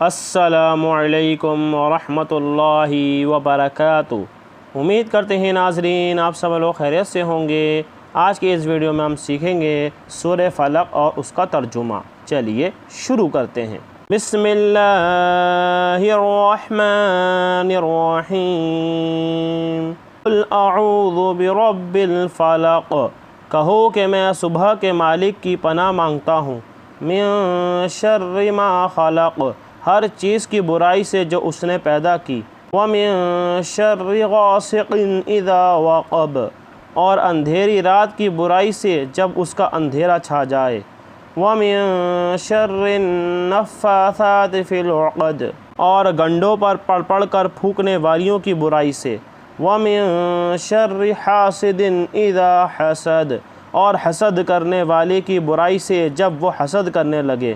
السلام علیکم ورحمۃ اللہ وبرکاتہ۔ امید کرتے ہیں ناظرین آپ سب لوگ خیریت سے ہوں گے۔ آج کے اس ویڈیو میں ہم سیکھیں گے سورہ فلق اور اس کا ترجمہ۔ چلیے شروع کرتے ہیں۔ بسم اللہ الرحمن الرحیم۔ قل اعوذ برب الفلق، کہو کہ میں صبح کے مالک کی پناہ مانگتا ہوں۔ من شر ما خلق، ہر چیز کی برائی سے جو اس نے پیدا کی۔ وَمِن شَرِّ غَاسِقٍ إِذَا وَقَبَ، اور اندھیری رات کی برائی سے جب اس کا اندھیرا چھا جائے۔ وَمِن شَرِّ النَّفَّاثَاتِ فِي الْعُقَدِ، اور گنڈوں پر پڑھ پڑھ کر پھونکنے والیوں کی برائی سے۔ وَمِن شَرِّ حَاسِدٍ إِذَا حَسَدَ، اور حسد کرنے والے کی برائی سے جب وہ حسد کرنے لگے۔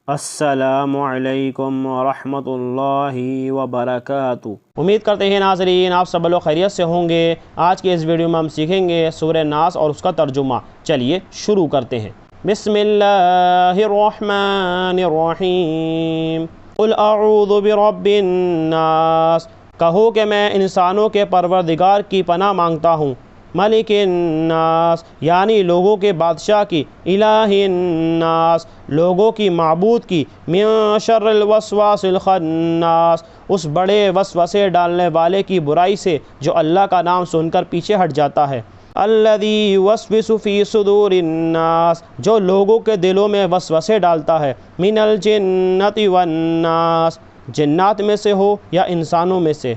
السلام علیکم ورحمۃ اللہ وبرکاتہ۔ امید کرتے ہیں ناظرین آپ سب لوگ خیریت سے ہوں گے۔ آج کے اس ویڈیو میں ہم سیکھیں گے سورہ ناس اور اس کا ترجمہ۔ چلیے شروع کرتے ہیں۔ بسم اللہ الرحمن الرحیم۔ قل اعوذ برب الناس، کہو کہ میں انسانوں کے پروردگار کی پناہ مانگتا ہوں۔ ملک الناس، یعنی لوگوں کے بادشاہ کی۔ الہ الناس، لوگوں کی معبود کی۔ من شر الوسواس الخناس، اس بڑے وسوسے ڈالنے والے کی برائی سے جو اللہ کا نام سن کر پیچھے ہٹ جاتا ہے۔ الذی یوسوس فی صدور الناس، جو لوگوں کے دلوں میں وسوسے ڈالتا ہے۔ من الجنۃ والناس، جنات میں سے ہو یا انسانوں میں سے۔